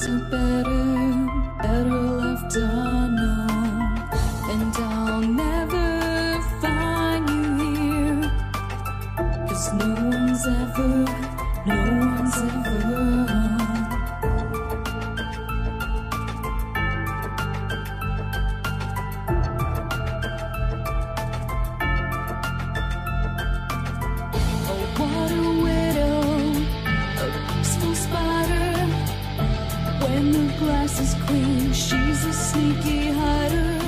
a better left unknown. And I'll never find you here, 'cause no one's ever is clean, she's a sneaky hider.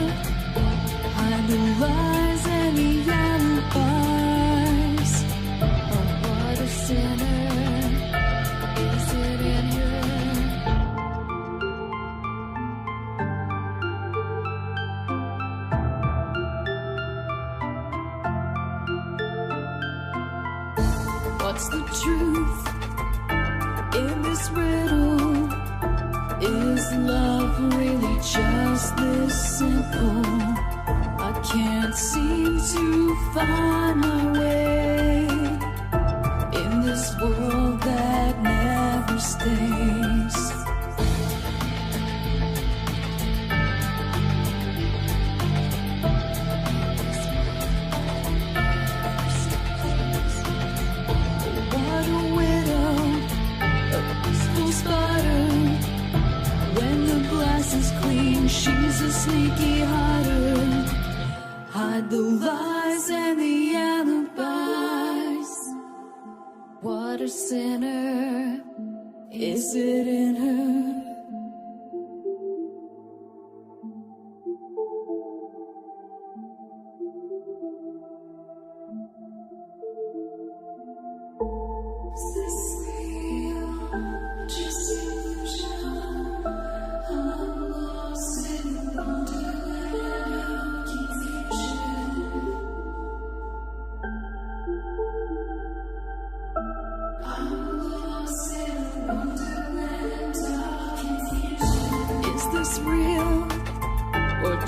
Hide the lies and the alibis. Oh, what a sinner. Is it in her? What's the truth in this riddle? Is love really just this simple? I can't seem to find my way in this world that never stays. What a widow, a peaceful spider. When the glass is clean, she's a sneaky hider. Hide the lies and the alibis. What a sinner. Is it in her?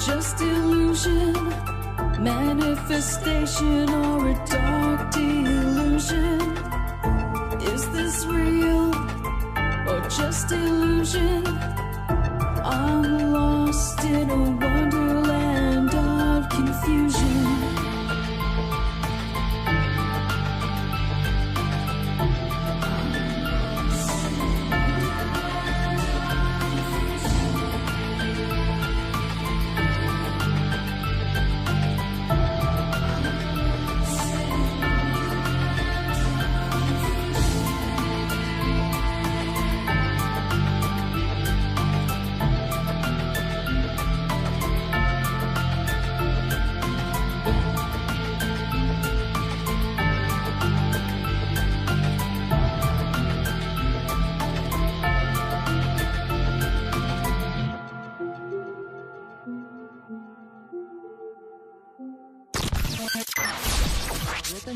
Just illusion, manifestation, or a dark delusion? Is this real or just illusion? I'm lost in a wonderland of confusion.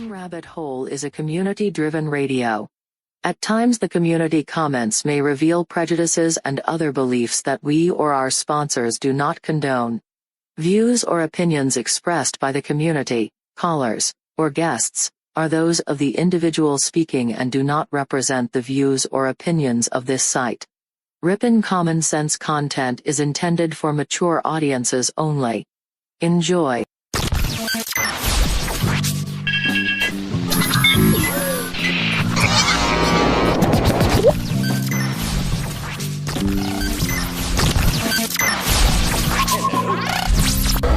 Rabbit Hole is a community-driven radio. At times the community comments may reveal prejudices and other beliefs that we or our sponsors do not condone. Views or opinions expressed by the community, callers, or guests, are those of the individual speaking and do not represent the views or opinions of this site. Ripon Common Sense content is intended for mature audiences only. Enjoy.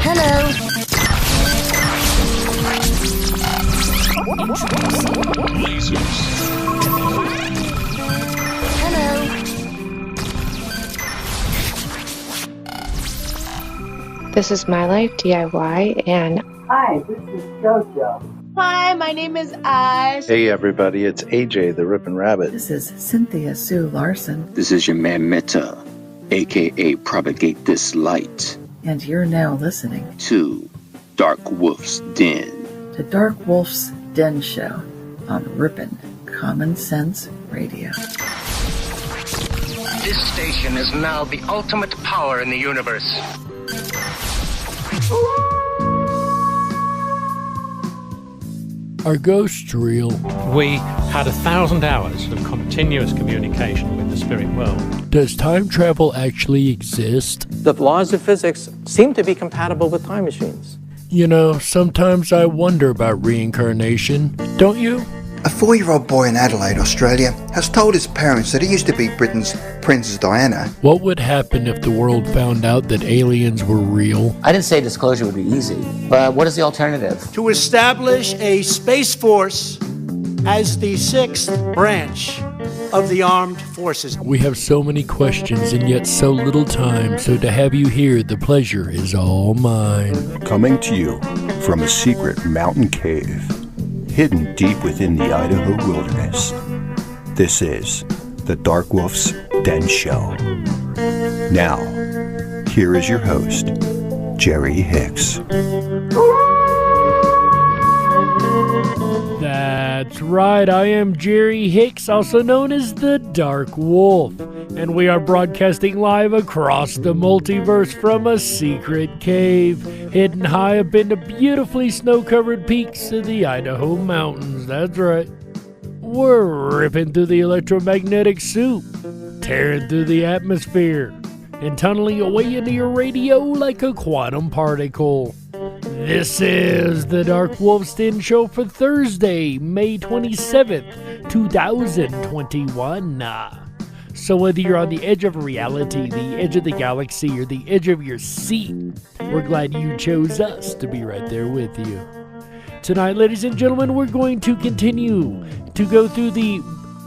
Hello. Lasers. Hello. This is My Life DIY, and hi, this is JoJo. Hi, my name is Ash. Hey everybody, it's AJ the Rippin' Rabbit. This is Cynthia Sue Larson. This is your man Meta, aka Propagate This Light. And you're now listening to Darkwolf's Den. The Darkwolf's Den Show on Ripon Common Sense Radio. This station is now the ultimate power in the universe. Are ghosts real? We had 1,000 hours of continuous communication with the spirit world. Does time travel actually exist? The laws of physics seem to be compatible with time machines. You know, sometimes I wonder about reincarnation. Don't you? A 4-year-old boy in Adelaide, Australia, has told his parents that he used to be Britain's Princess Diana. What would happen if the world found out that aliens were real? I didn't say disclosure would be easy, but what is the alternative? To establish a space force as the 6th branch of the armed forces. We have so many questions and yet so little time, so to have you here, the pleasure is all mine. Coming to you from a secret mountain cave, hidden deep within the Idaho wilderness, this is the Darkwolf's Den Show. Now, here is your host, Jerry Hicks. That's right, I am Jerry Hicks, also known as the Dark Wolf, and we are broadcasting live across the multiverse from a secret cave, hidden high up in the beautifully snow-covered peaks of the Idaho mountains. That's right. We're ripping through the electromagnetic soup, tearing through the atmosphere, and tunneling away into your radio like a quantum particle. This is the DarkWolf's Den Show for Thursday, May 27th, 2021. So whether you're on the edge of reality, the edge of the galaxy, or the edge of your seat, we're glad you chose us to be right there with you. Tonight, ladies and gentlemen, we're going to continue to go through the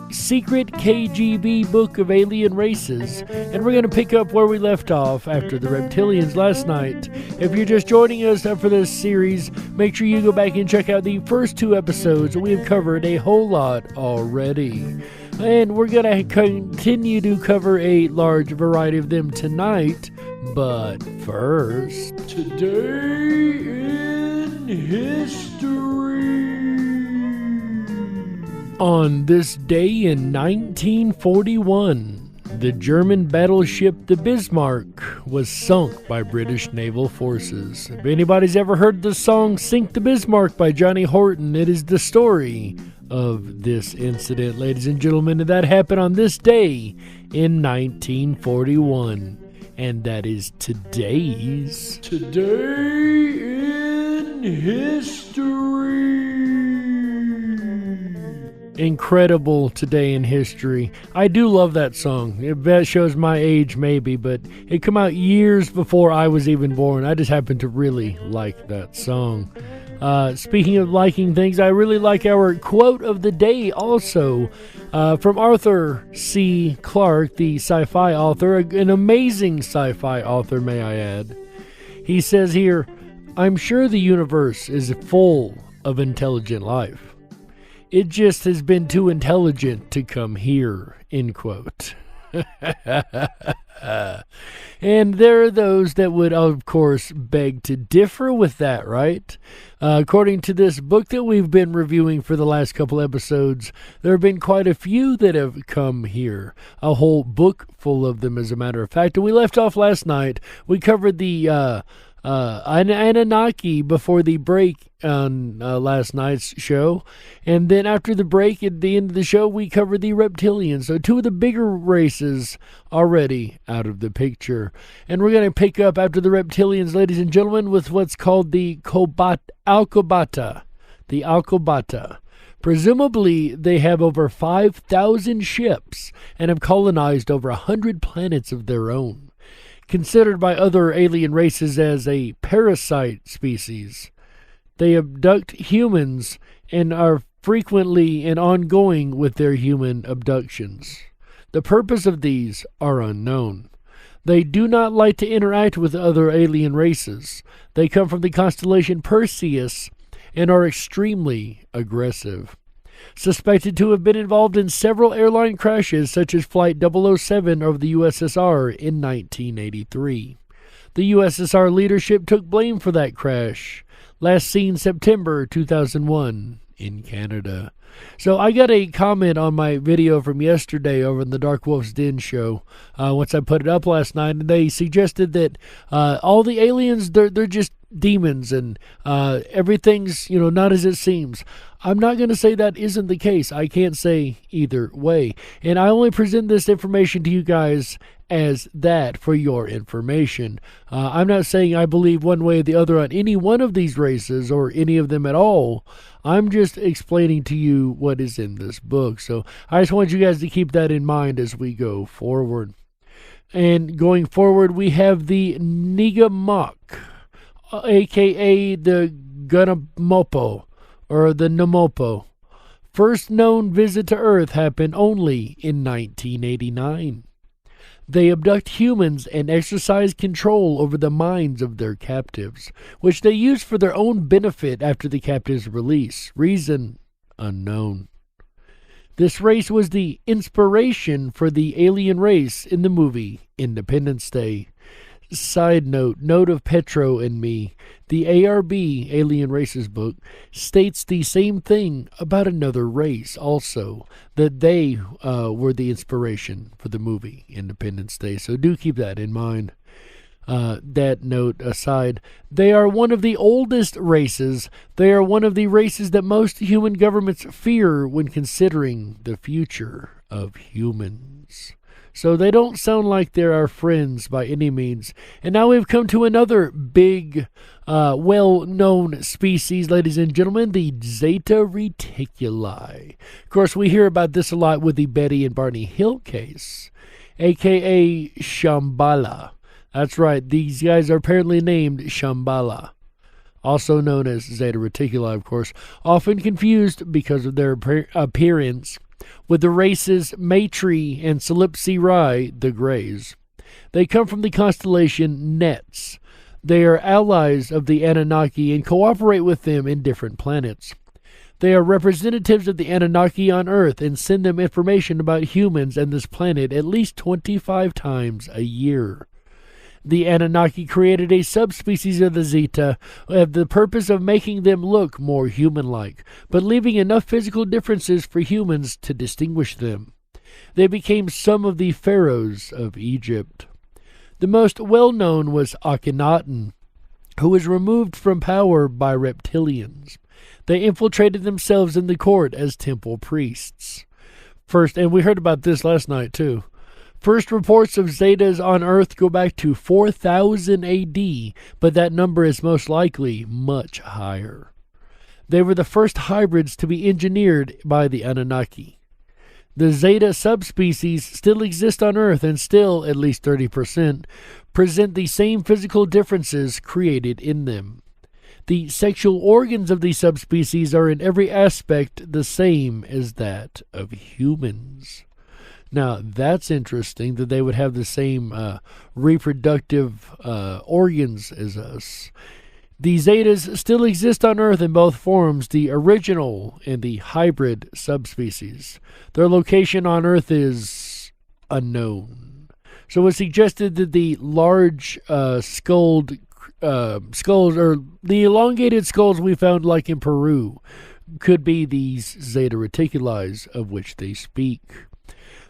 secret K.G.B book of alien races, and we're going to pick up where we left off after the reptilians last night. If you're just joining us for this series, make sure you go back and check out the first 2 episodes. We've covered a whole lot already, and we're going to continue to cover a large variety of them tonight. But first, today in history. On this day in 1941, the German battleship the Bismarck was sunk by British naval forces. If anybody's ever heard the song Sink the Bismarck by Johnny Horton, it is the story of this incident, ladies and gentlemen. And that happened on this day in 1941. And that is today's Today in History. Incredible Today in History. I do love that song. It shows my age maybe, but it came out years before I was even born. I just happen to really like that song. Speaking of liking things, I really like our quote of the day also from Arthur C. Clarke, the sci-fi author, an amazing sci-fi author, may I add. He says here, "I'm sure the universe is full of intelligent life. It just has been too intelligent to come here," end quote. And there are those that would, of course, beg to differ with that, right? According to this book that we've been reviewing for the last couple episodes, there have been quite a few that have come here. A whole book full of them, as a matter of fact. And we left off last night. We covered the Anunnaki before the break on last night's show, and then after the break at the end of the show we covered the reptilians. So 2 of the bigger races already out of the picture, and we're going to pick up after the reptilians, ladies and gentlemen, with what's called the Alkobata. The Alkobata. Presumably they have over 5,000 ships and have colonized over 100 planets of their own. Considered by other alien races as a parasite species, they abduct humans and are frequently and ongoing with their human abductions. The purpose of these are unknown. They do not like to interact with other alien races. They come from the constellation Perseus and are extremely aggressive. Suspected to have been involved in several airline crashes, such as Flight 007 of the USSR in 1983. The USSR leadership took blame for that crash, last seen September 2001 in Canada. So I got a comment on my video from yesterday over in the DarkWolf's Den show, once I put it up last night, and they suggested that all the aliens, they're just demons, and everything's, not as it seems. I'm not going to say that isn't the case. I can't say either way. And I only present this information to you guys as that for your information. I'm not saying I believe one way or the other on any one of these races or any of them at all. I'm just explaining to you what is in this book. So I just want you guys to keep that in mind as we go forward. And going forward, we have the Nigamok, a.k.a. the Gunamopo, or the Namopo. First known visit to Earth happened only in 1989. They abduct humans and exercise control over the minds of their captives, which they use for their own benefit after the captives' release. Reason unknown. This race was the inspiration for the alien race in the movie Independence Day. Side note, note of Petro and me, the ARB, Alien Races book, states the same thing about another race also, that they were the inspiration for the movie Independence Day. So do keep that in mind. That note aside, they are one of the oldest races. They are one of the races that most human governments fear when considering the future of humans. So they don't sound like they're our friends by any means. And now we've come to another big, well-known species, ladies and gentlemen, the Zeta Reticuli. Of course, we hear about this a lot with the Betty and Barney Hill case, a.k.a. Shambhala. That's right, these guys are apparently named Shambhala, also known as Zeta Reticuli, of course, often confused because of their appearance with the races Maitri and Calypsi, the Greys. They come from the constellation Nets. They are allies of the Anunnaki and cooperate with them in different planets. They are representatives of the Anunnaki on Earth and send them information about humans and this planet at least 25 times a year. The Anunnaki created a subspecies of the Zeta with the purpose of making them look more human-like, but leaving enough physical differences for humans to distinguish them. They became some of the pharaohs of Egypt. The most well-known was Akhenaten, who was removed from power by reptilians. They infiltrated themselves in the court as temple priests. First, and we heard about this last night too, first reports of Zetas on Earth go back to 4000 AD, but that number is most likely much higher. They were the first hybrids to be engineered by the Anunnaki. The Zeta subspecies still exist on Earth and still, at least 30%, present the same physical differences created in them. The sexual organs of these subspecies are in every aspect the same as that of humans. Now, that's interesting that they would have the same reproductive organs as us. The Zetas still exist on Earth in both forms, the original and the hybrid subspecies. Their location on Earth is unknown. So it's suggested that the large skulls, or the elongated skulls we found like in Peru, could be these Zeta Reticuli of which they speak.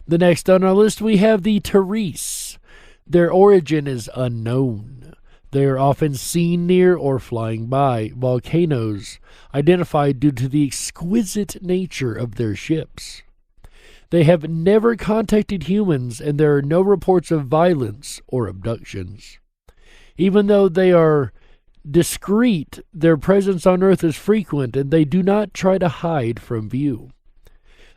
The next on our list we have the Therese. Their origin is unknown. They are often seen near or flying by volcanoes, identified due to the exquisite nature of their ships. They have never contacted humans, and there are no reports of violence or abductions. Even though they are discreet, their presence on Earth is frequent, and they do not try to hide from view.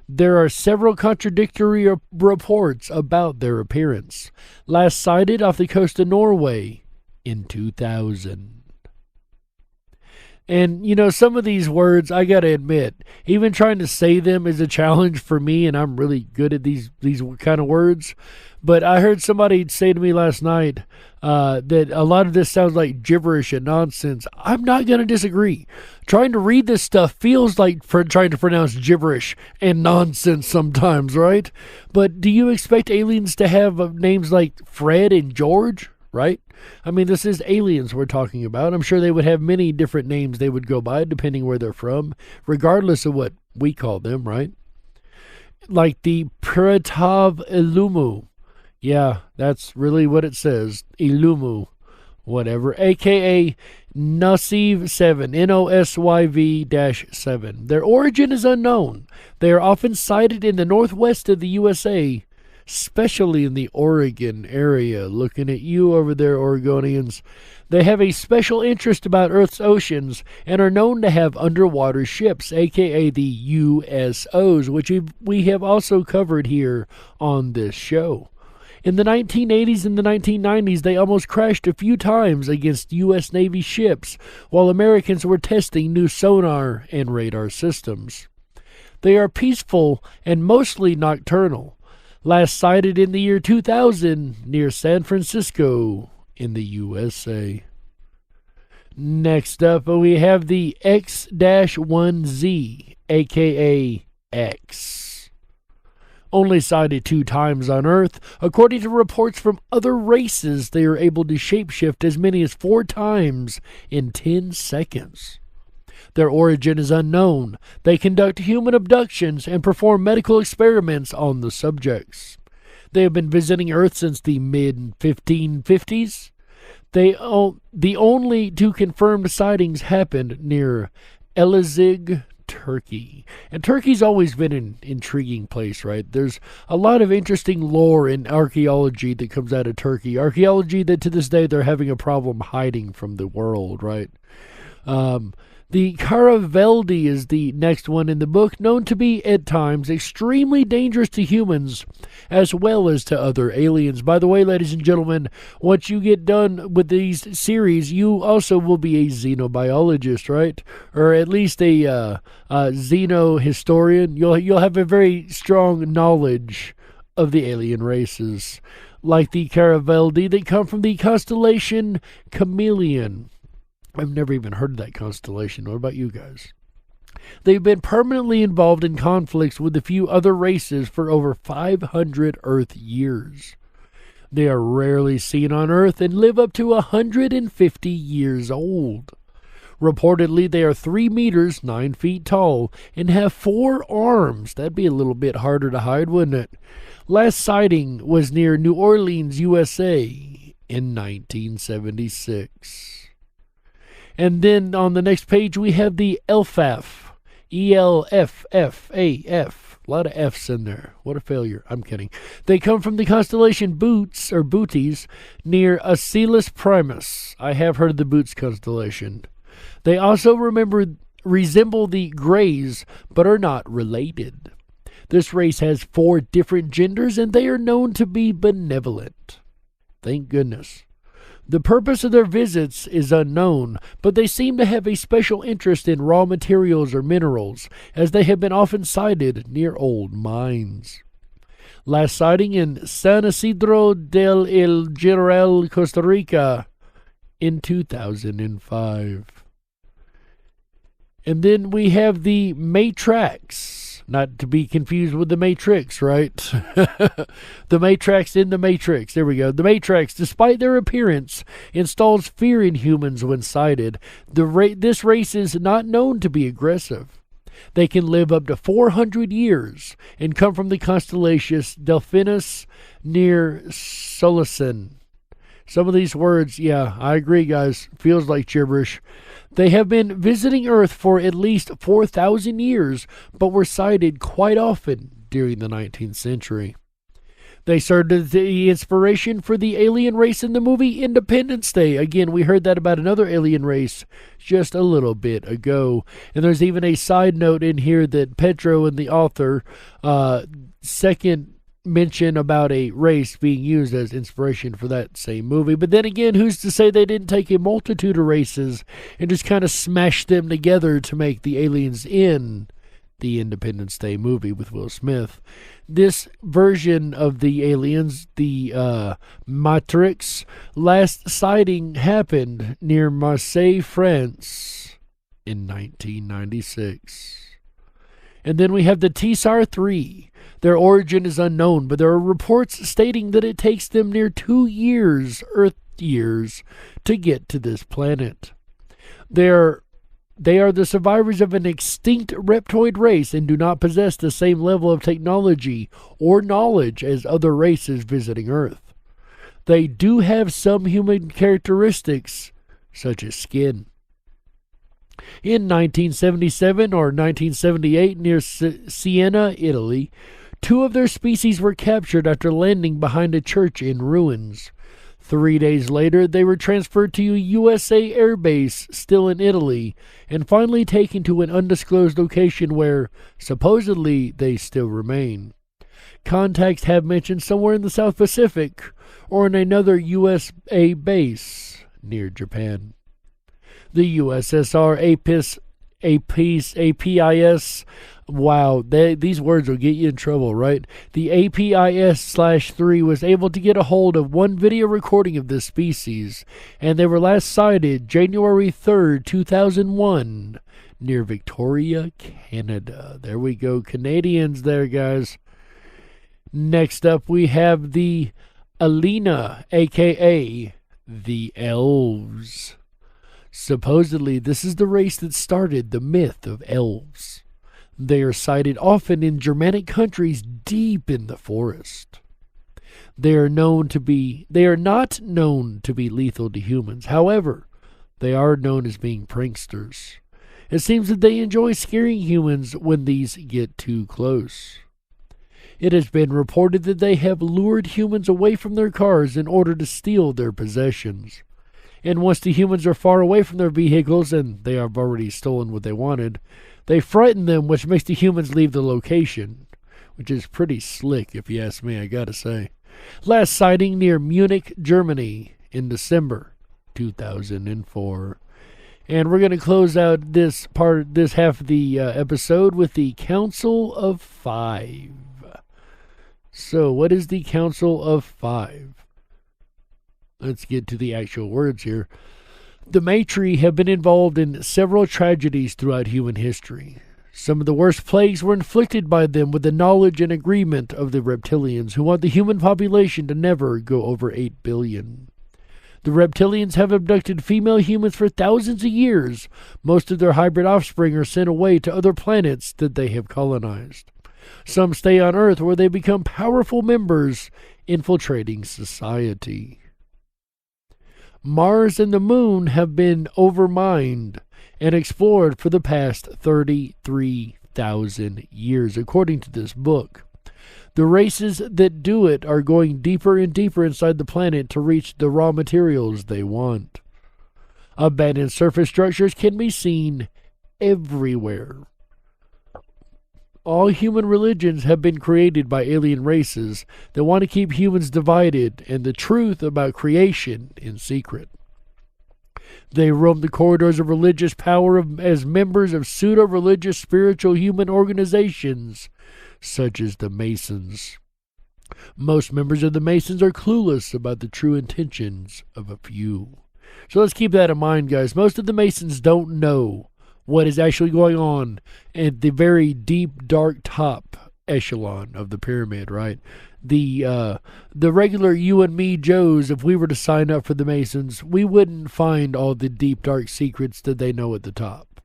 There are several contradictory reports about their appearance, last sighted off the coast of Norway in 2000. And, some of these words, I gotta admit, even trying to say them is a challenge for me, and I'm really good at these kind of words. But I heard somebody say to me last night that a lot of this sounds like gibberish and nonsense. I'm not going to disagree. Trying to read this stuff feels like trying to pronounce gibberish and nonsense sometimes, right? But do you expect aliens to have names like Fred and George? right? I mean, this is aliens we're talking about. I'm sure they would have many different names they would go by depending where they're from, regardless of what we call them, right? Like the Pt.3. Yeah, that's really what it says. Illumu, whatever. AKA Nosyv 7, NOSYV-7. Their origin is unknown. They are often sighted in the northwest of the USA, especially in the Oregon area. Looking at you over there, Oregonians. They have a special interest about Earth's oceans and are known to have underwater ships, aka the USOs, which we have also covered here on this show. In the 1980s and the 1990s, they almost crashed a few times against U.S. Navy ships, while Americans were testing new sonar and radar systems. They are peaceful and mostly nocturnal. Last sighted in the year 2000 near San Francisco in the USA. Next up, we have the X-1Z, aka X. Only sighted 2 times on Earth. According to reports from other races, they are able to shapeshift as many as 4 times in 10 seconds. Their origin is unknown. They conduct human abductions and perform medical experiments on the subjects. They have been visiting Earth since the mid-1550s. The only 2 confirmed sightings happened near Elazig, Turkey. And Turkey's always been an intriguing place, right? There's a lot of interesting lore in archaeology that comes out of Turkey. Archaeology that to this day they're having a problem hiding from the world, right? The Caraveldi is the next one in the book, known to be, at times, extremely dangerous to humans, as well as to other aliens. By the way, ladies and gentlemen, once you get done with these series, you also will be a xenobiologist, right? Or at least a xenohistorian. You'll have a very strong knowledge of the alien races, like the Caraveldi that come from the constellation Chameleon. I've never even heard of that constellation. What about you guys? They've been permanently involved in conflicts with a few other races for over 500 Earth years. They are rarely seen on Earth and live up to 150 years old. Reportedly, they are 3 meters, 9 feet tall, and have 4 arms. That'd be a little bit harder to hide, wouldn't it? Last sighting was near New Orleans, USA in 1976. And then on the next page, we have the ELFAF. ELFFAF. A lot of F's in there. What a failure. I'm kidding. They come from the constellation Boots, or Bootes, near Achelous Primus. I have heard of the Boots constellation. They also resemble the Greys, but are not related. This race has 4 different genders, and they are known to be benevolent. Thank goodness. The purpose of their visits is unknown, but they seem to have a special interest in raw materials or minerals, as they have been often sighted near old mines. Last sighting in San Isidro del El General, Costa Rica, in 2005. And then we have the Matrax. Not to be confused with the Matrix, right? The Matrax in the Matrix. There we go. The Matrax, despite their appearance, installs fear in humans when sighted. This race is not known to be aggressive. They can live up to 400 years and come from the constellation Delphinus near Solosen. Some of these words, yeah, I agree, guys. Feels like gibberish. They have been visiting Earth for at least 4,000 years, but were sighted quite often during the 19th century. They served as the inspiration for the alien race in the movie Independence Day. Again, we heard that about another alien race just a little bit ago. And there's even a side note in here that Petro and the author, second mention about a race being used as inspiration for that same movie. But then again, who's to say they didn't take a multitude of races and just kind of smash them together to make the aliens in the Independence Day movie with Will Smith? This version of the aliens, the Matrix, last sighting happened near Marseille, France in 1996. And then we have the Pt.3. Their origin is unknown, but there are reports stating that it takes them near 2 years years to get to this planet. They are the survivors of an extinct reptoid race and do not possess the same level of technology or knowledge as other races visiting Earth. They do have some human characteristics, such as skin. In 1977 or 1978 near Siena, Italy, 2 of their species were captured after landing behind a church in ruins. 3 days later, they were transferred to a USA Air Base, still in Italy, and finally taken to an undisclosed location where, supposedly, they still remain. Contacts have mentioned somewhere in the South Pacific, or in another USA base near Japan. The USSR APIS, wow, these words will get you in trouble, right? The APIS-3 was able to get a hold of one video recording of this species, and they were last sighted January 3rd, 2001, near Victoria, Canada. There we go, Canadians there, guys. Next up, we have the Alina, a.k.a. the Elves. Supposedly, this is the race that started the myth of elves. They are sighted often in Germanic countries deep in the forest. They are not known to be lethal to humans. However, they are known as being pranksters. It seems that they enjoy scaring humans when these get too close. It has been reported that they have lured humans away from their cars in order to steal their possessions. And once the humans are far away from their vehicles and they have already stolen what they wanted, they frighten them, which makes the humans leave the location, which is pretty slick if you ask me, I gotta say. Last sighting near Munich, Germany in December 2004. And we're going to close out this half of the episode with the Council of Five. So, what is the Council of Five? Let's get to the actual words here. The Pt.3 have been involved in several tragedies throughout human history. Some of the worst plagues were inflicted by them with the knowledge and agreement of the reptilians, who want the human population to never go over 8 billion. The reptilians have abducted female humans for thousands of years. Most of their hybrid offspring are sent away to other planets that they have colonized. Some stay on Earth where they become powerful members, infiltrating society. Mars and the Moon have been overmined and explored for the past 33,000 years, according to this book. The races that do it are going deeper and deeper inside the planet to reach the raw materials they want. Abandoned surface structures can be seen everywhere. All human religions have been created by alien races that want to keep humans divided and the truth about creation in secret. They roam the corridors of religious power as members of pseudo-religious spiritual human organizations, such as the Masons. Most members of the Masons are clueless about the true intentions of a few. So let's keep that in mind, guys. Most of the Masons don't know what is actually going on at the very deep, dark top echelon of the pyramid, right? The regular you and me Joes, if we were to sign up for the Masons, we wouldn't find all the deep, dark secrets that they know at the top.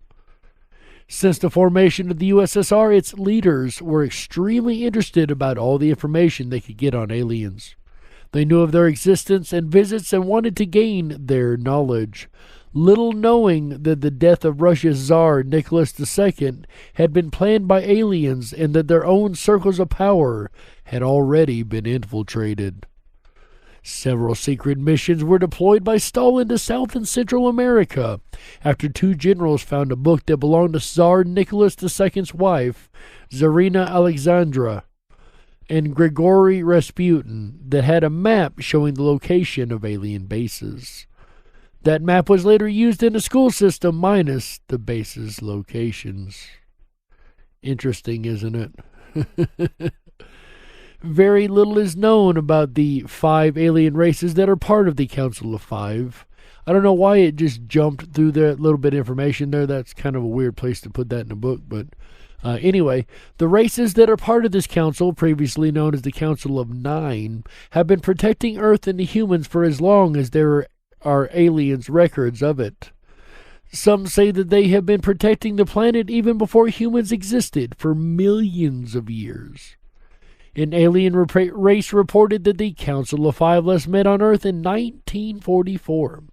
Since the formation of the USSR, its leaders were extremely interested about all the information they could get on aliens. They knew of their existence and visits and wanted to gain their knowledge, little knowing that the death of Russia's Tsar Nicholas II had been planned by aliens and that their own circles of power had already been infiltrated. Several secret missions were deployed by Stalin to South and Central America after 2 generals found a book that belonged to Tsar Nicholas II's wife, Tsarina Alexandra, and Grigory Rasputin, that had a map showing the location of alien bases. That map was later used in the school system minus the base's locations. Interesting, isn't it? Very little is known about the 5 alien races that are part of the Council of Five. I don't know why it just jumped through that little bit of information there. That's kind of a weird place to put that in a book, but Anyway, the races that are part of this council, previously known as the Council of Nine, have been protecting Earth and the humans for as long as there are aliens' records of it. Some say that they have been protecting the planet even before humans existed for millions of years. An alien race reported that the Council of Five last met on Earth in 1944.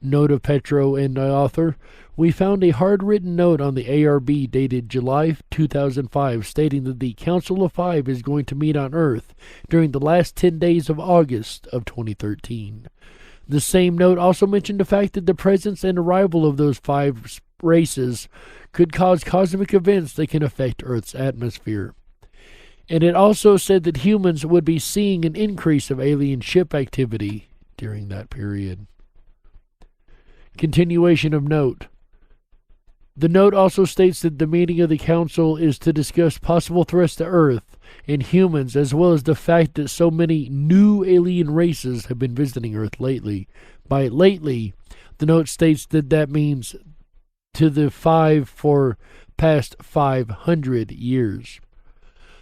Note of Petro and the author. We found a hard-written note on the ARB dated July 2005 stating that the Council of Five is going to meet on Earth during the last 10 days of August of 2013. The same note also mentioned the fact that the presence and arrival of those 5 races could cause cosmic events that can affect Earth's atmosphere. And it also said that humans would be seeing an increase of alien ship activity during that period. Continuation of note. The note also states that the meeting of the Council is to discuss possible threats to Earth and humans, as well as the fact that so many new alien races have been visiting Earth lately. By lately, the note states that that means to the 5 for past 500 years.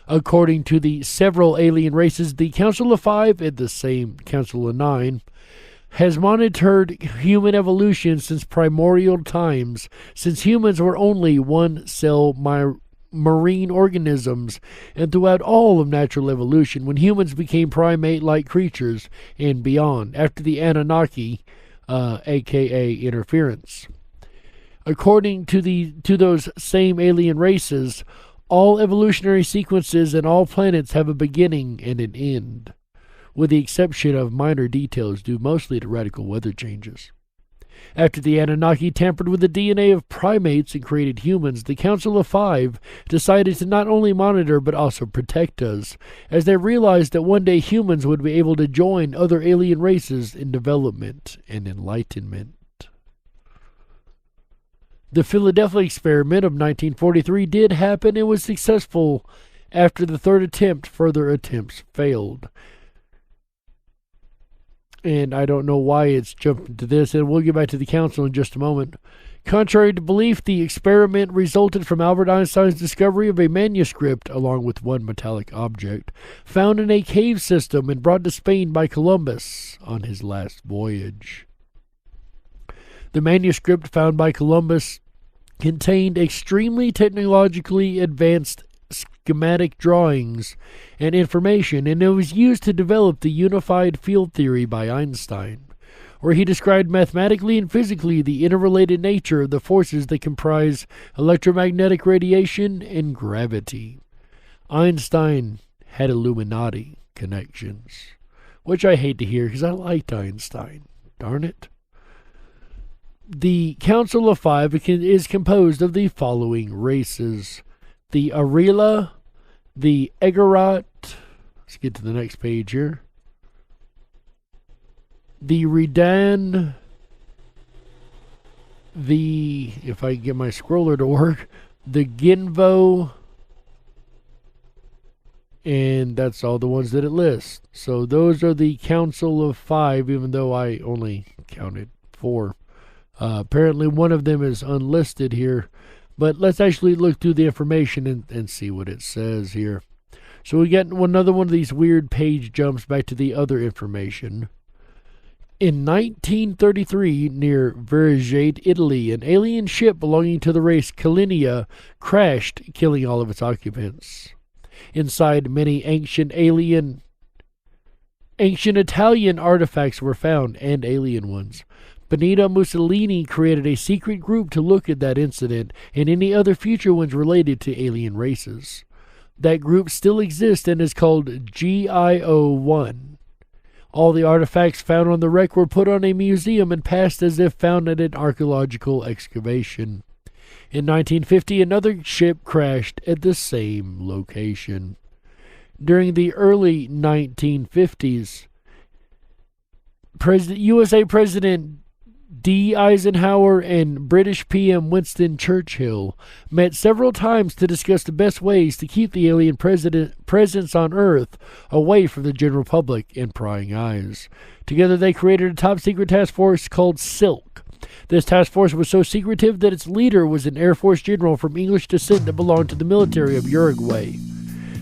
According to the several alien races, the Council of Five, and the same Council of Nine, has monitored human evolution since primordial times, since humans were only one-cell marine organisms, and throughout all of natural evolution, when humans became primate-like creatures, and beyond, after the Anunnaki, aka interference. According to those same alien races, all evolutionary sequences and all planets have a beginning and an end, with the exception of minor details due mostly to radical weather changes. After the Anunnaki tampered with the DNA of primates and created humans, the Council of Five decided to not only monitor but also protect us, as they realized that one day humans would be able to join other alien races in development and enlightenment. The Philadelphia experiment of 1943 did happen and was successful. After the third attempt, further attempts failed. And I don't know why it's jumped into this, and we'll get back to the council in just a moment. Contrary to belief, the experiment resulted from Albert Einstein's discovery of a manuscript, along with one metallic object, found in a cave system and brought to Spain by Columbus on his last voyage. The manuscript found by Columbus contained extremely technologically advanced schematic drawings and information, and it was used to develop the unified field theory by Einstein, where he described mathematically and physically the interrelated nature of the forces that comprise electromagnetic radiation and gravity. Einstein had Illuminati connections, which I hate to hear because I liked Einstein. Darn it. The Council of Five is composed of the following races: the Arila, the Egorot, let's get to the next page here, the Redan, the, if I can get my scroller to work, the Ginvo, and that's all the ones that it lists. So those are the Council of Five, even though I only counted 4. Apparently one of them is unlisted here, but let's actually look through the information and see what it says here. So we get another one of these weird page jumps back to the other information. In 1933, near Vergate, Italy, an alien ship belonging to the race Kalinia crashed, killing all of its occupants. Inside, many ancient Italian artifacts were found, and alien ones. Benito Mussolini created a secret group to look at that incident and any other future ones related to alien races. That group still exists and is called GIO-1. All the artifacts found on the wreck were put on a museum and passed as if found at an archaeological excavation. In 1950, another ship crashed at the same location. During the early 1950s, USA President D. Eisenhower and British PM Winston Churchill met several times to discuss the best ways to keep the alien presence on Earth away from the general public and prying eyes. Together they created a top-secret task force called SILK, This task force was so secretive that its leader was an Air Force general from English descent that belonged to the military of Uruguay.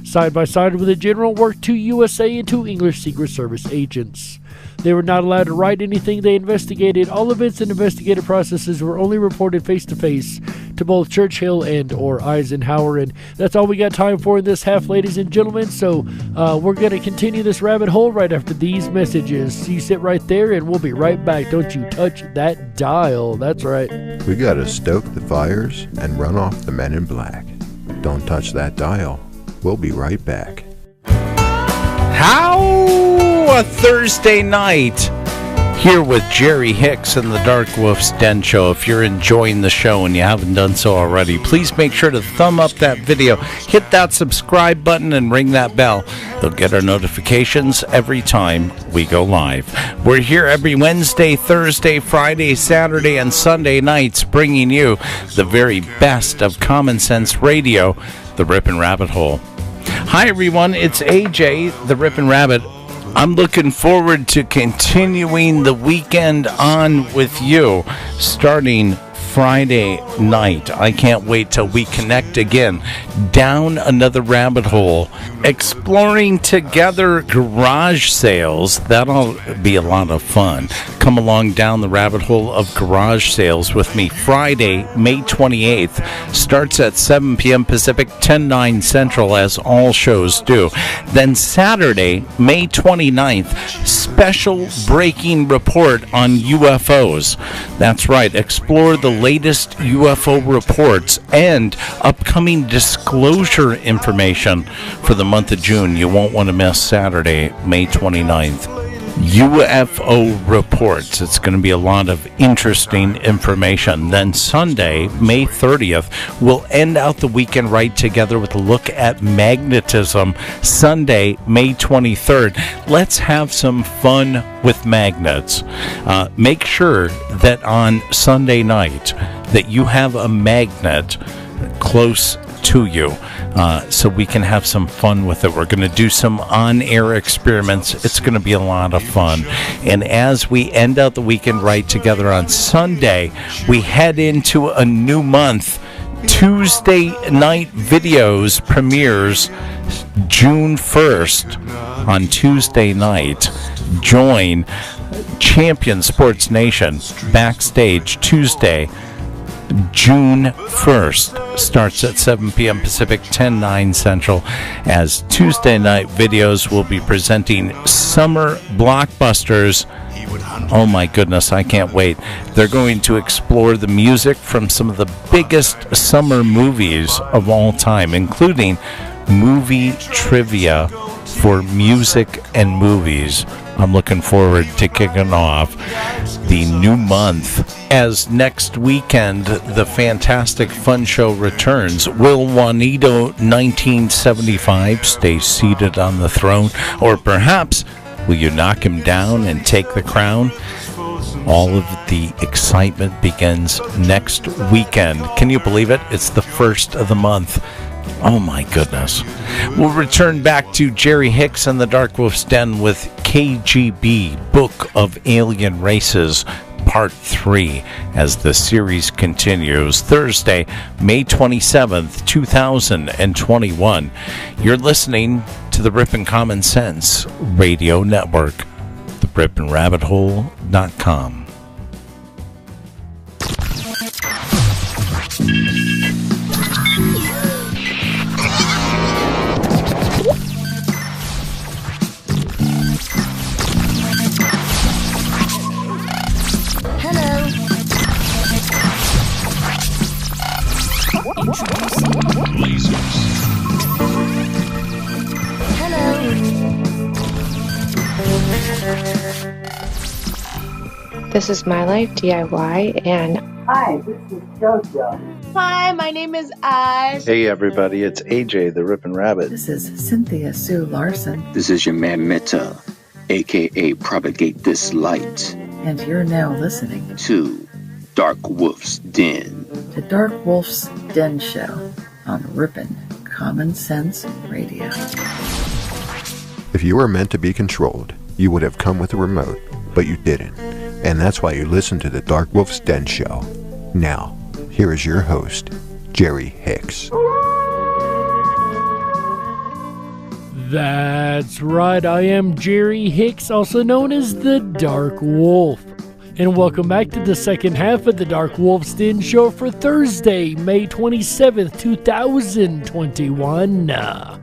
Side by side with the general worked 2 USA and 2 English Secret Service agents. They were not allowed to write anything they investigated. All events and investigative processes were only reported face-to-face to both Churchill and or Eisenhower. And that's all we got time for in this half, ladies and gentlemen. So we're going to continue this rabbit hole right after these messages. So you sit right there and we'll be right back. Don't you touch that dial. That's right. We got to stoke the fires and run off the men in black. Don't touch that dial. We'll be right back. How a Thursday night here with Jerry Hicks and the Darkwolf's Den Show. If you're enjoying the show and you haven't done so already, please make sure to thumb up that video, hit that subscribe button, and ring that bell. You'll get our notifications every time we go live. We're here every Wednesday, Thursday, Friday, Saturday, and Sunday nights, bringing you the very best of common sense radio, the Rippin' Rabbit Hole. Hi everyone, it's AJ, the Rippin' Rabbit. I'm looking forward to continuing the weekend on with you, starting Friday night. I can't wait till we connect again down another rabbit hole, exploring together garage sales. That'll be a lot of fun. Come along down the rabbit hole of garage sales with me. Friday, May 28th, starts at 7 p.m. Pacific, 10/9 Central, as all shows do. Then Saturday, May 29th, special breaking report on UFOs. That's right, explore the latest UFO reports and upcoming disclosure information for the month of June. You won't want to miss Saturday, May 29th. UFO reports. It's going to be a lot of interesting information. Then Sunday, May 30th, we'll end out the weekend right together with a look at magnetism. Sunday, May 23rd. Let's have some fun with magnets. Make sure that on Sunday night that you have a magnet close to you, so we can have some fun with it. We're going to do some on-air experiments. It's going to be a lot of fun. And as we end out the weekend right together on Sunday, we head into a new month. Tuesday night videos premieres June 1st on Tuesday night. Join Champion Sports Nation backstage Tuesday, June 1st, starts at 7 p.m. Pacific, 10/9 Central, as Tuesday night videos will be presenting summer blockbusters. Oh my goodness, I can't wait. They're going to explore the music from some of the biggest summer movies of all time, including movie trivia for music and movies. I'm looking forward to kicking off the new month, as next weekend the Fantastic Fun Show returns. Will Juanito 1975 stay seated on the throne, or perhaps will you knock him down and take the crown? All of the excitement begins next weekend. Can you believe it? It's the first of the month. Oh my goodness. We'll return back to Jerry Hicks and the Darkwolf's Den with K.G.B, Book of Alien Races, Part 3, as the series continues. Thursday, May 27th, 2021. You're listening to the Rippin' Common Sense Radio Network, the RippinRabbitHole.com. This is My Life DIY, and hi, this is JoJo. Hi, my name is Ash. Hey everybody, it's AJ, the Rippin' Rabbit. This is Cynthia Sue Larson. This is your man Meta, aka Propagate This Light. And you're now listening to Darkwolf's Den. The Darkwolf's Den Show on Rippin' Common Sense Radio. If you were meant to be controlled, you would have come with a remote, but you didn't. And that's why you listen to the Darkwolf's Den Show. Now, here is your host, Jerry Hicks. That's right, I am Jerry Hicks, also known as the Dark Wolf. And welcome back to the second half of the Darkwolf's Den Show for Thursday, May 27th, 2021.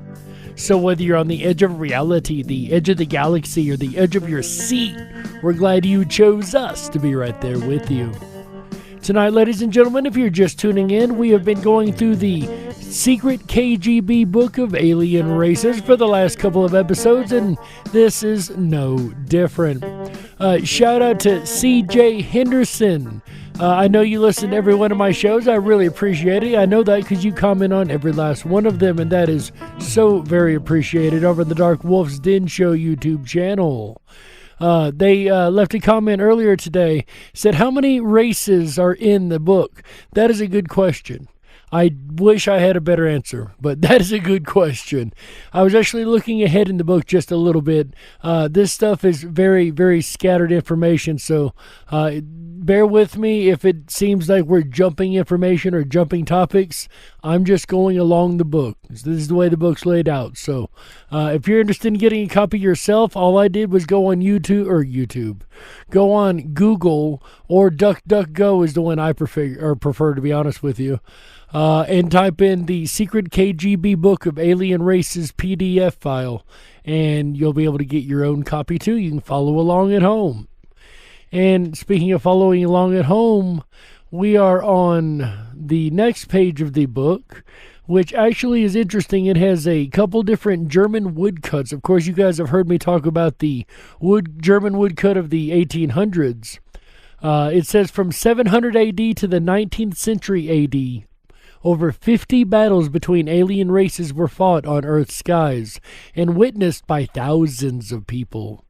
So whether you're on the edge of reality, the edge of the galaxy, or the edge of your seat, we're glad you chose us to be right there with you. Tonight, ladies and gentlemen, if you're just tuning in, we have been going through the secret K.G.B book of alien races for the last couple of episodes, and this is no different. Shout out to C.J. Henderson. I know you listen to every one of my shows. I really appreciate it. I know that because you comment on every last one of them, and that is so very appreciated over the Darkwolf's Den Show YouTube channel. They left a comment earlier today, said, how many races are in the book? That is a good question. I wish I had a better answer, but that is a good question. I was actually looking ahead in the book just a little bit. This stuff is very, very scattered information, so bear with me if it seems like we're jumping information or jumping topics. I'm just going along the book. This is the way the book's laid out. So if you're interested in getting a copy yourself, all I did was go on go on Google, or DuckDuckGo is the one I prefer, to be honest with you. And type in the secret K.G.B book of alien races PDF file, and you'll be able to get your own copy too. You can follow along at home. And speaking of following along at home, we are on the next page of the book, which actually is interesting. It has a couple different German woodcuts. Of course, you guys have heard me talk about the German woodcut of the 1800s. It says from 700 AD to the 19th century AD. Over 50 battles between alien races were fought on Earth's skies and witnessed by thousands of people.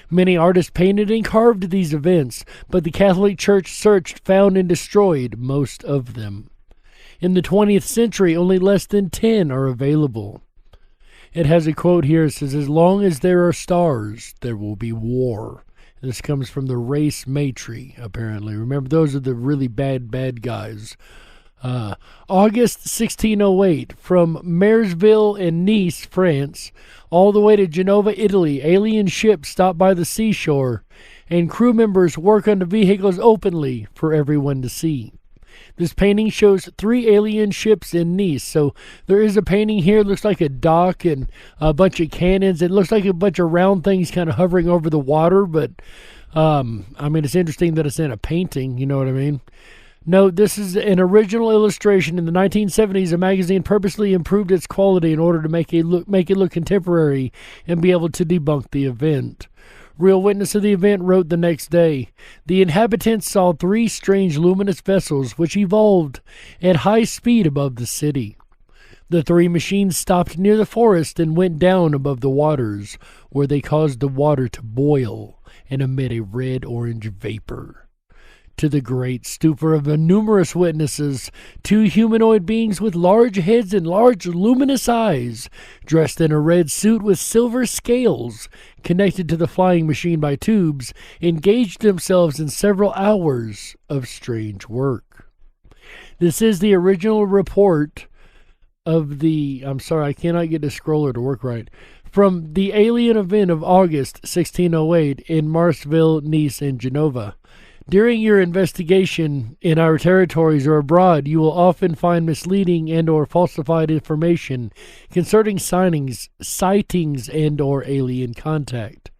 Many artists painted and carved these events, but the Catholic Church searched, found, and destroyed most of them. In the 20th century, only less than 10 are available. It has a quote here that says, as long as there are stars, there will be war. This comes from the race Matri, apparently. Remember, those are the really bad guys. August 1608, from Marseille and Nice, France, all the way to Genova, Italy, alien ships stop by the seashore, and crew members work on the vehicles openly for everyone to see. This painting shows 3 alien ships in Nice. So there is a painting here. It looks like a dock and a bunch of cannons. It looks like a bunch of round things kind of hovering over the water, but it's interesting that it's in a painting, you know what I mean? No, this is an original illustration. In the 1970s, a magazine purposely improved its quality in order to make it look contemporary and be able to debunk the event. Real witness of the event wrote the next day, the inhabitants saw 3 strange luminous vessels which evolved at high speed above the city. The 3 machines stopped near the forest and went down above the waters, where they caused the water to boil and emit a red-orange vapor. To the great stupor of the numerous witnesses, 2 humanoid beings with large heads and large luminous eyes, dressed in a red suit with silver scales, connected to the flying machine by tubes, engaged themselves in several hours of strange work. This is the original report of the... I cannot get the scroller to work right. From the alien event of August 1608 in Marseille, Nice, and Genova. During your investigation in our territories or abroad, you will often find misleading and or falsified information concerning sightings and or alien contact.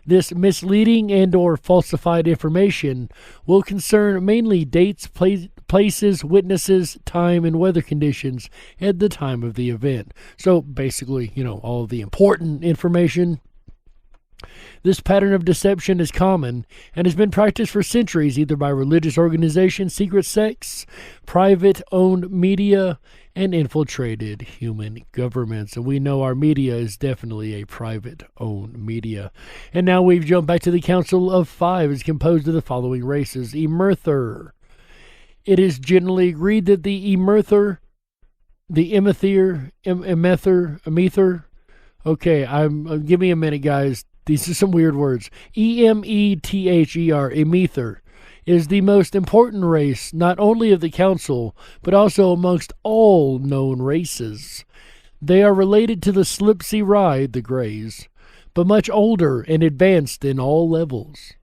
This misleading and or falsified information will concern mainly dates, places, witnesses, time, and weather conditions at the time of the event. So basically, all of the important information. This pattern of deception is common and has been practiced for centuries either by religious organizations, secret sects, private-owned media, and infiltrated human governments. And we know our media is definitely a private-owned media. And now we've jumped back to the Council of Five. It's composed of the following races. Emerther. It is generally agreed that the Emerther, the Emether, okay, give me a minute, guys. These are some weird words. Emether, Emether, is the most important race not only of the Council, but also amongst all known races. They are related to the Slipsy the Greys, but much older and advanced in all levels.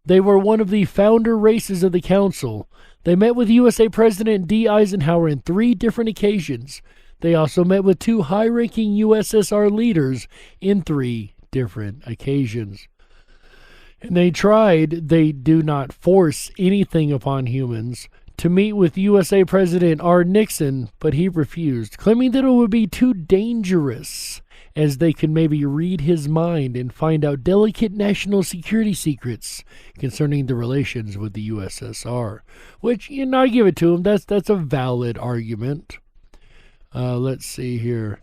They were one of the founder races of the Council. They met with USA President D. Eisenhower in 3 different occasions. They also met with 2 high-ranking USSR leaders in 3 different occasions. And they do not force anything upon humans, to meet with USA President R. Nixon, but he refused, claiming that it would be too dangerous, as they could maybe read his mind and find out delicate national security secrets concerning the relations with the USSR. Which, I give it to him. That's a valid argument. Let's see here.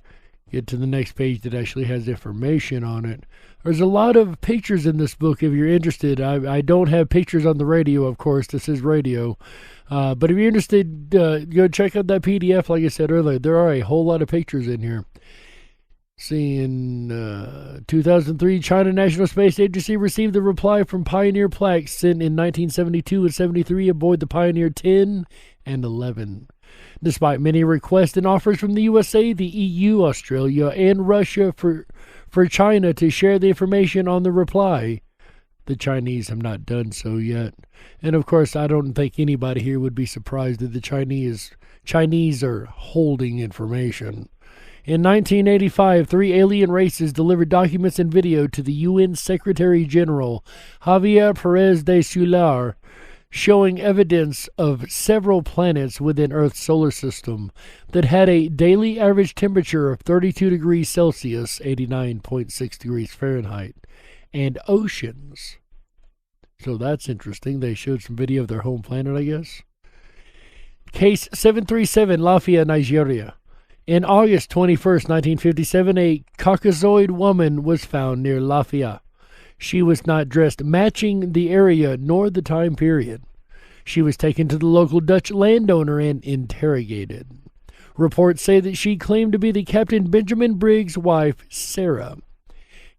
Get to the next page that actually has information on it. There's a lot of pictures in this book if you're interested. I don't have pictures on the radio, of course. This is radio. But if you're interested, go check out that PDF, like I said earlier. There are a whole lot of pictures in here. See, in 2003, China National Space Agency received the reply from Pioneer plaques sent in 1972 and 73 aboard the Pioneer 10 and 11. Despite many requests and offers from the USA, the EU, Australia, and Russia for China to share the information on the reply, the Chinese have not done so yet. And of course, I don't think anybody here would be surprised that the Chinese are holding information. In 1985, 3 alien races delivered documents and video to the UN Secretary General Javier Pérez de Solar, showing evidence of several planets within Earth's solar system that had a daily average temperature of 32 degrees Celsius, 89.6 degrees Fahrenheit, and oceans. So that's interesting. They showed some video of their home planet, I guess. Case 737, Lafia, Nigeria. In August 21st, 1957, a Caucasoid woman was found near Lafia. She was not dressed matching the area nor the time period. She was taken to the local Dutch landowner and interrogated. Reports say that she claimed to be the Captain Benjamin Briggs' wife, Sarah.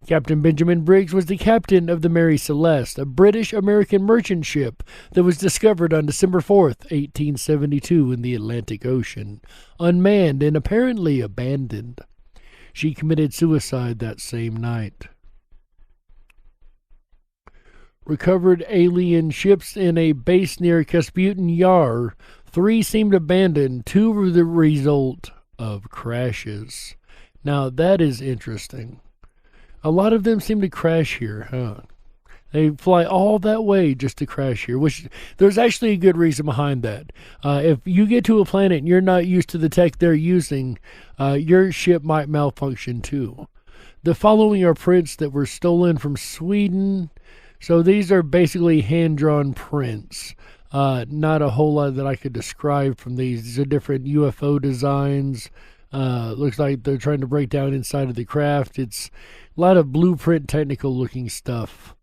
Captain Benjamin Briggs was the captain of the Mary Celeste, a British-American merchant ship that was discovered on December 4th, 1872 in the Atlantic Ocean, unmanned and apparently abandoned. She committed suicide that same night. Recovered alien ships in a base near Kasputin Yar. 3 seemed abandoned. 2 were the result of crashes. Now, that is interesting. A lot of them seem to crash here, huh? They fly all that way just to crash here, which there's actually a good reason behind that. If you get to a planet and you're not used to the tech they're using, your ship might malfunction too. The following are prints that were stolen from Sweden. So these are basically hand-drawn prints. Not a whole lot that I could describe from these. These are different UFO designs. Looks like they're trying to break down inside of the craft. It's a lot of blueprint technical looking stuff.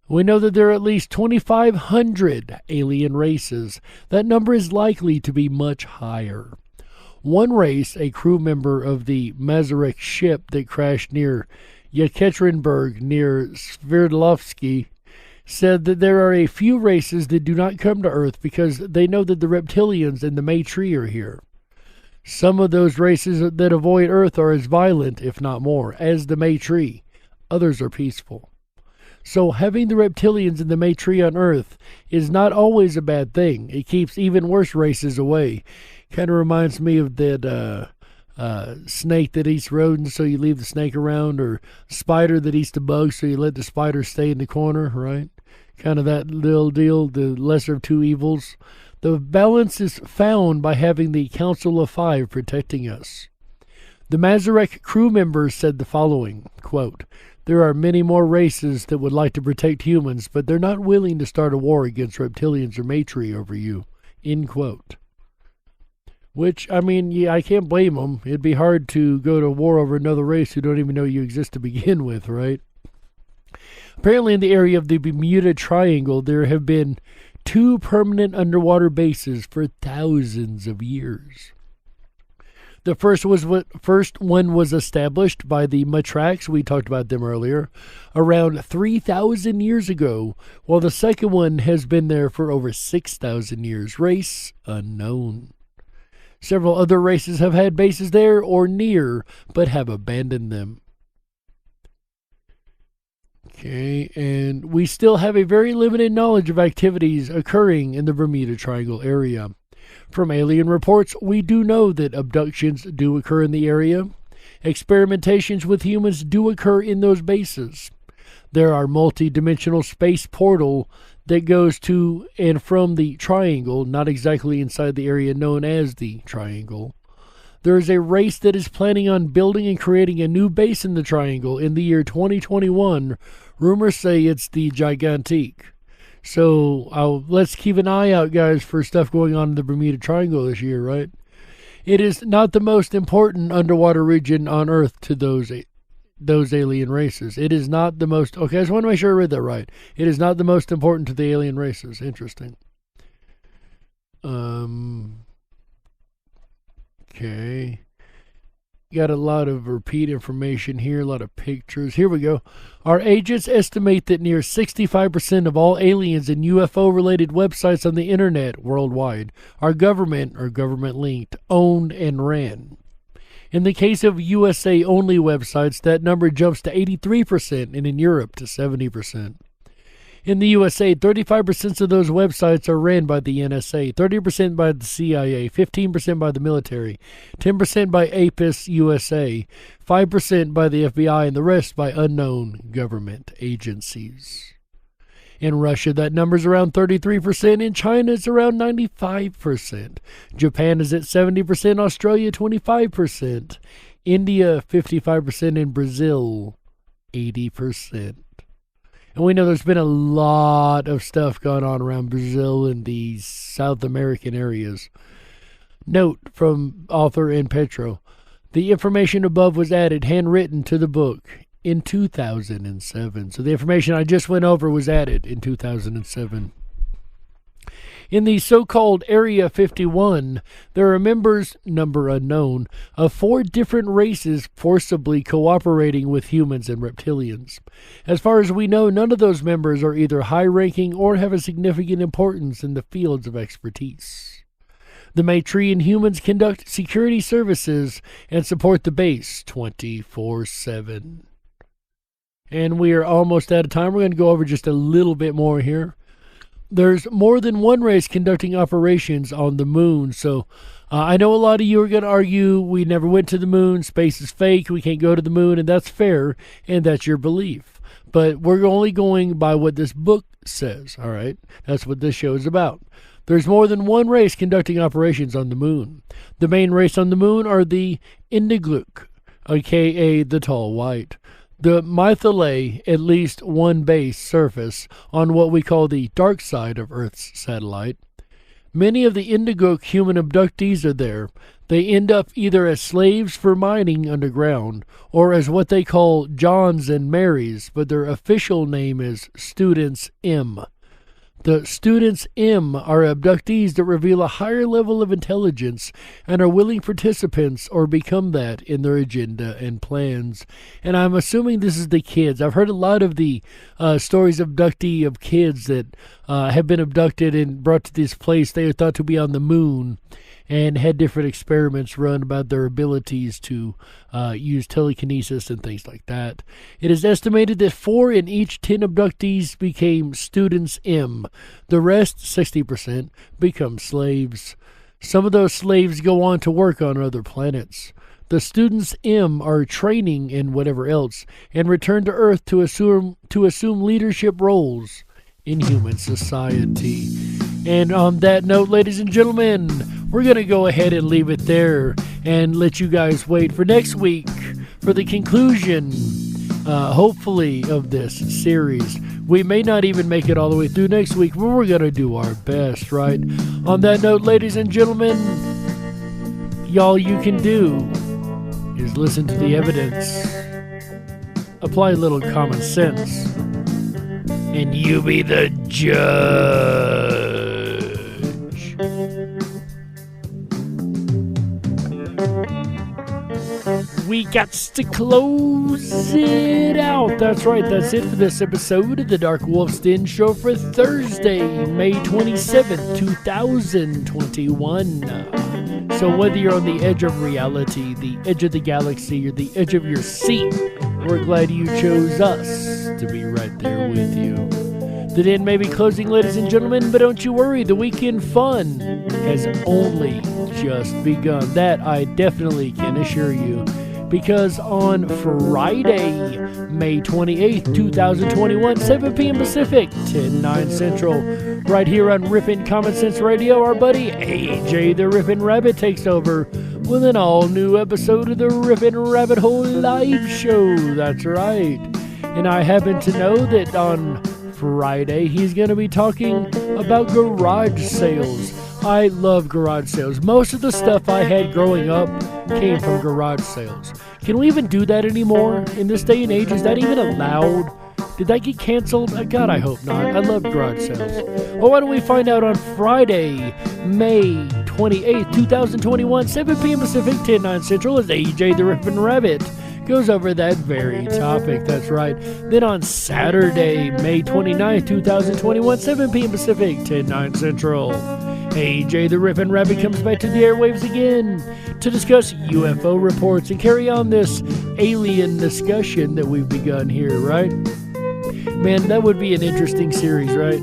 We know that there are at least 2,500 alien races. That number is likely to be much higher. One race, a crew member of the Mazarek ship that crashed near Yekaterinburg near Sverdlovsky, said that there are a few races that do not come to Earth because they know that the reptilians and the Pt.3 are here. Some of those races that avoid Earth are as violent, if not more, as the Pt.3. Others are peaceful. So having the reptilians and the Pt.3 on Earth is not always a bad thing. It keeps even worse races away. Kind of reminds me of that snake that eats rodents, so you leave the snake around, or spider that eats the bugs, so you let the spider stay in the corner, right? Kind of that little deal, the lesser of two evils. The balance is found by having the Council of Five protecting us. The Mazarek crew members said the following, quote, "There are many more races that would like to protect humans, but they're not willing to start a war against reptilians or Pt.3 over you," end quote. Which, I mean, yeah, I can't blame them. It'd be hard to go to war over another race who don't even know you exist to begin with, right? Apparently in the area of the Bermuda Triangle, there have been 2 permanent underwater bases for thousands of years. The first one was established by the Matrax, we talked about them earlier, around 3,000 years ago, while the second one has been there for over 6,000 years. Race unknown. Several other races have had bases there or near, but have abandoned them. Okay, and we still have a very limited knowledge of activities occurring in the Bermuda Triangle area. From alien reports, we do know that abductions do occur in the area. Experimentations with humans do occur in those bases. There are multi-dimensional space portal that goes to and from the triangle, not exactly inside the area known as the triangle. There is a race that is planning on building and creating a new base in the triangle in the year 2021. Rumors say it's the Gigantique. So let's keep an eye out, guys, for stuff going on in the Bermuda Triangle this year, right? It is not the most important underwater region on Earth to those alien races. It is not the most... Okay, I just want to make sure I read that right. It is not the most important to the alien races. Interesting. Okay. Got a lot of repeat information here, a lot of pictures. Here we go. Our agents estimate that near 65% of all aliens and UFO-related websites on the internet worldwide are government or government-linked, owned, and ran. In the case of USA-only websites, that number jumps to 83%, and in Europe to 70%. In the USA, 35% of those websites are ran by the NSA, 30% by the CIA, 15% by the military, 10% by APIS USA, 5% by the FBI, and the rest by unknown government agencies. In Russia, that number's around 33%. In China, it's around 95%. Japan is at 70%. Australia, 25%. India, 55%. And Brazil, 80%. And we know there's been a lot of stuff going on around Brazil and the South American areas. Note from author and Petro. The information above was added, handwritten, to the book in 2007. So the information I just went over was added in 2007. In the so-called Area 51, there are members, number unknown, of 4 different races forcibly cooperating with humans and reptilians. As far as we know, none of those members are either high-ranking or have a significant importance in the fields of expertise. The Pt.3 and humans conduct security services and support the base 24/7. And we are almost out of time. We're going to go over just a little bit more here. There's more than one race conducting operations on the moon. So I know a lot of you are going to argue we never went to the moon, space is fake, we can't go to the moon, and that's fair, and that's your belief. But we're only going by what this book says, all right? That's what this show is about. There's more than one race conducting operations on the moon. The main race on the moon are the Indigluk, a.k.a. the Tall White. The Mythalae, at least one base surface on what we call the dark side of Earth's satellite. Many of the Indigo human abductees are there. They end up either as slaves for mining underground or as what they call Johns and Marys, but their official name is Students M. The Students M are abductees that reveal a higher level of intelligence and are willing participants or become that in their agenda and plans. And I'm assuming this is the kids. I've heard a lot of the stories of abductee of kids that have been abducted and brought to this place they are thought to be on the moon, and had different experiments run about their abilities to use telekinesis and things like that. It is estimated that 4 in each 10 abductees became Students M. The rest, 60%, become slaves. Some of those slaves go on to work on other planets. The Students M are training and whatever else, and return to Earth to assume leadership roles in human society. And on that note, ladies and gentlemen, we're going to go ahead and leave it there and let you guys wait for next week for the conclusion, hopefully, of this series. We may not even make it all the way through next week, but we're going to do our best, right? On that note, ladies and gentlemen, all you can do is listen to the evidence, apply a little common sense, and you be the judge. gots to close it out. That's right, that's it for this episode of the Darkwolf's Den Show for Thursday, May 27th, 2021. So whether you're on the edge of reality, the edge of the galaxy, or the edge of your seat, we're glad you chose us to be right there with you. The den may be closing, ladies and gentlemen, but don't you worry, the weekend fun has only just begun. That I definitely can assure you. Because on Friday, May 28th, 2021, 7 p.m. Pacific, 10/9 Central, right here on Rippin' Common Sense Radio, our buddy AJ the Rippin' Rabbit takes over with an all-new episode of the Rippin' Rabbit Hole live show. That's right. And I happen to know that on Friday, he's going to be talking about garage sales. I love garage sales. Most of the stuff I had growing up came from garage sales. Can we even do that anymore? In this day and age, is that even allowed? Did that get canceled? God, I hope not. I love garage sales. Well, why don't we find out on Friday, May 28th, 2021, 7 p.m. Pacific, 10/9 Central, as AJ the Rippin' Rabbit goes over that very topic. That's right. Then on Saturday, May 29th, 2021, 7 p.m. Pacific, 10/9 Central, AJ the Rippin' Rabbit comes back to the airwaves again to discuss UFO reports and carry on this alien discussion that we've begun here, right? Man, that would be an interesting series, right?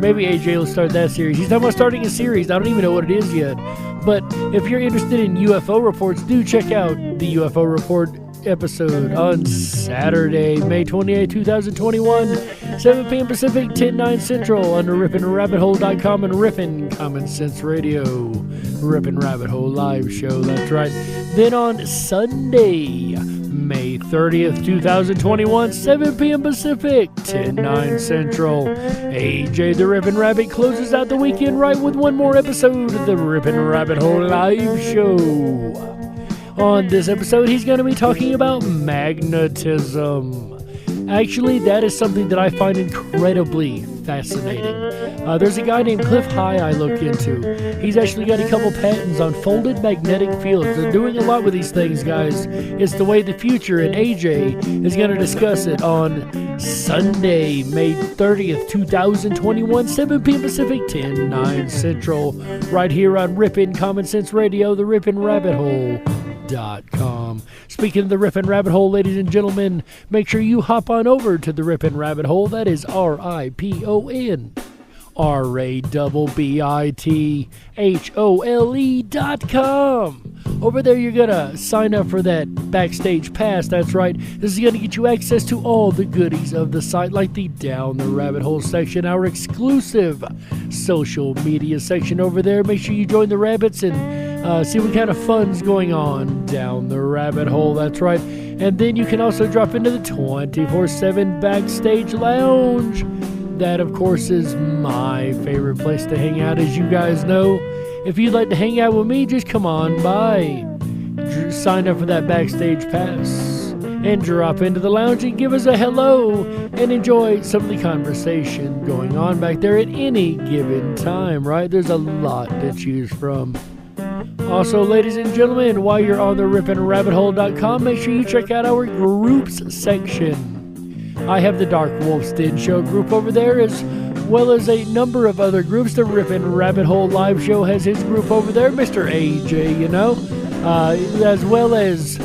Maybe AJ will start that series. He's talking about starting a series. I don't even know what it is yet. But if you're interested in UFO reports, do check out the UFO report episode on Saturday, May 28, 2021, 7 p.m. Pacific, 10/9 Central, under rippinrabbithole.com and Rippin' Common Sense Radio, Rippin' Rabbit Hole live show. That's right. Then on Sunday, May 30th, 2021, 7 p.m. Pacific, 10/9 Central, AJ the Rippin' Rabbit closes out the weekend right with one more episode of the Rippin' Rabbit Hole live show. On this episode, he's going to be talking about magnetism. Actually, that is something that I find incredibly fascinating. There's a guy named Cliff High I look into. He's actually got a couple patents on folded magnetic fields. They're doing a lot with these things, guys. It's the way of the future, and AJ is going to discuss it on Sunday, May 30th, 2021, 7 p.m. Pacific, 10/9 Central, right here on Rippin' Common Sense Radio, the Rippin' Rabbit Hole. Speaking of the Rippin' Rabbit Hole, ladies and gentlemen, make sure you hop on over to the Rippin' Rabbit Hole. That is RIPONRABBITHOLE.com. Over there, you're going to sign up for that backstage pass. That's right. This is going to get you access to all the goodies of the site, like the Down the Rabbit Hole section, our exclusive social media section over there. Make sure you join the rabbits and see what kind of fun's going on down the rabbit hole. That's right. And then you can also drop into the 24/7 backstage lounge. That, of course, is my favorite place to hang out, as you guys know. If you'd like to hang out with me, just come on by. Sign up for that backstage pass and drop into the lounge and give us a hello and enjoy some of the conversation going on back there at any given time, right? There's a lot to choose from. Also, ladies and gentlemen, while you're on the rippinrabbithole.com, make sure you check out our groups section. I have the Darkwolf's Den Show group over there, as well as a number of other groups. The Rippin' Rabbit Hole live show has his group over there, Mr. AJ, as well as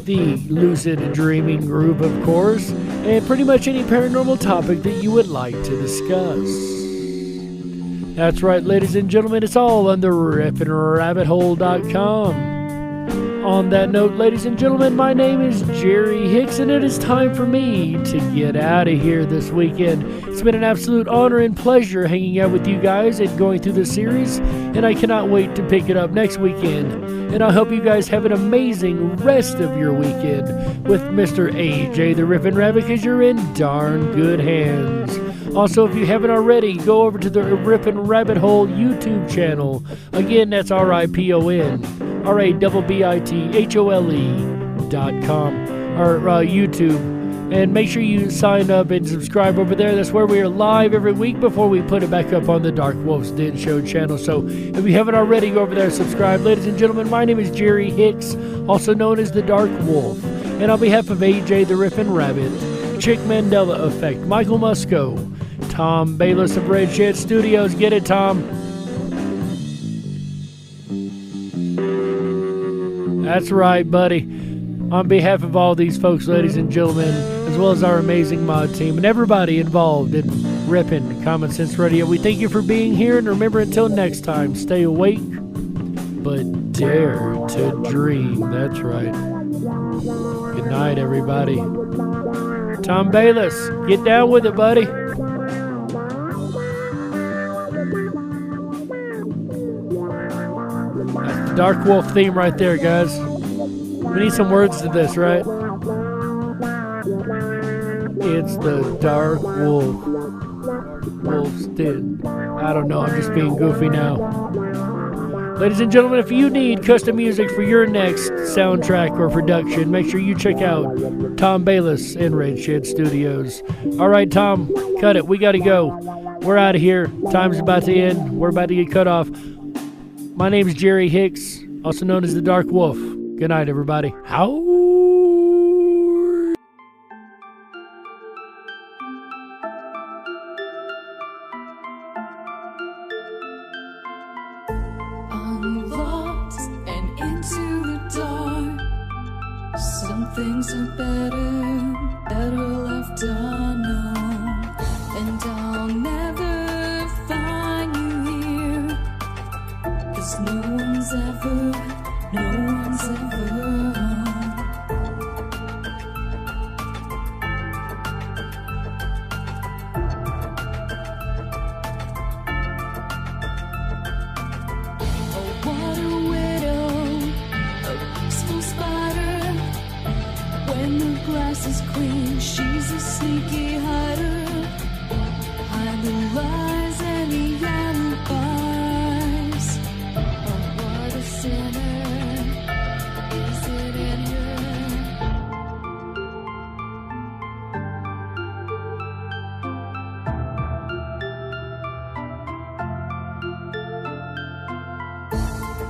the Lucid Dreaming group, of course, and pretty much any paranormal topic that you would like to discuss. That's right, ladies and gentlemen, it's all on the rippinrabbithole.com. On that note, ladies and gentlemen, my name is Jerry Hicks, and it is time for me to get out of here this weekend. It's been an absolute honor and pleasure hanging out with you guys and going through this series, and I cannot wait to pick it up next weekend. And I hope you guys have an amazing rest of your weekend with Mr. AJ the Rippin' Rabbit, because you're in darn good hands. Also, if you haven't already, go over to the Rippin' Rabbit Hole YouTube channel. Again, that's RIPONRABBITHOLE darkwolfsden.com or YouTube. And make sure you sign up and subscribe over there. That's where we are live every week before we put it back up on the Darkwolf's Den Show channel. So if you haven't already, go over there and subscribe. Ladies and gentlemen, my name is Jerry Hicks, also known as the Dark Wolf. And on behalf of AJ the Riffin' Rabbit, Chick Mandela Effect, Michael Musco, Tom Baillies of Red Shed Studios. Get it, Tom? That's right, buddy. On behalf of all these folks, ladies and gentlemen, as well as our amazing mod team and everybody involved in Rippin' Common Sense Radio, we thank you for being here. And remember, until next time, stay awake, but dare to dream. That's right. Good night, everybody. Tom Baillies, get down with it, buddy. That's the Dark Wolf theme right there, guys. We need some words to this, right? It's the Dark Wolf. Wolf's Den. I don't know, I'm just being goofy now. Ladies and gentlemen, if you need custom music for your next soundtrack or production, make sure you check out Tom Baillies in Red Shed Studios. All right, Tom, cut it. We got to go. We're out of here. Time's about to end. We're about to get cut off. My name is Jerry Hicks, also known as the Dark Wolf. Good night, everybody. How? Unlocked and into the dark. Some things are better left unknown. And I'll never find you here. 'Cause no one's ever what a widow, a peaceful spider. When the glass is clean, she's a sneaky hider. Hide the lies and the alibis. Oh, what a sinner.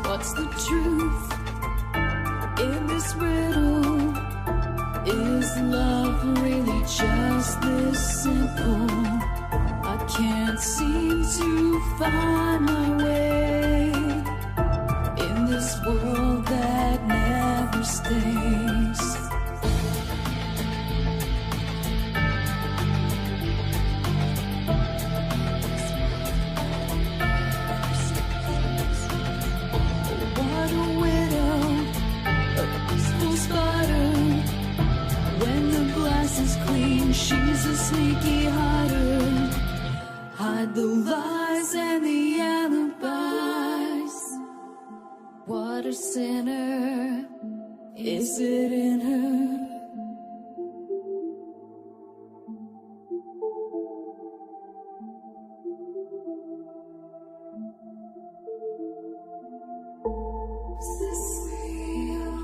What's the truth in this riddle? Is love really just this simple? I can't seem to find my way in this world that never stays. She's a sneaky hider. Hide the lies and the alibis. What a sinner. Is it in her? Is this real?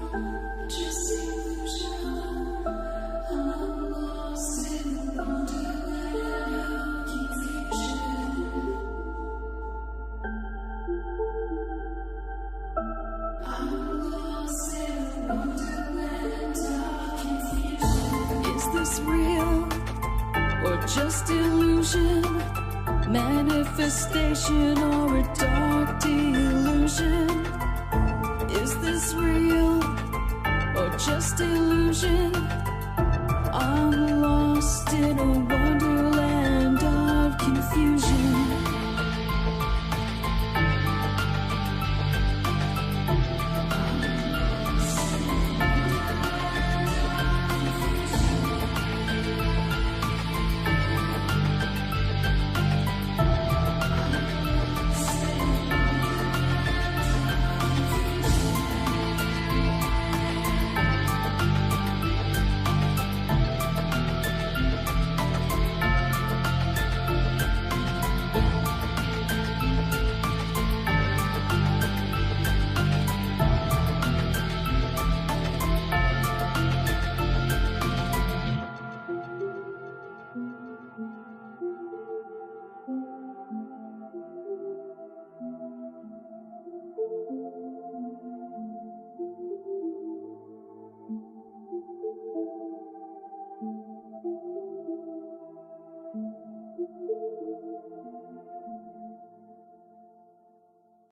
Just illusion. I'm lost in wonderland of confusion. I'm lost in wonderland of confusion. Is this real or just illusion? Manifestation or a dark delusion? Is this real or just illusion?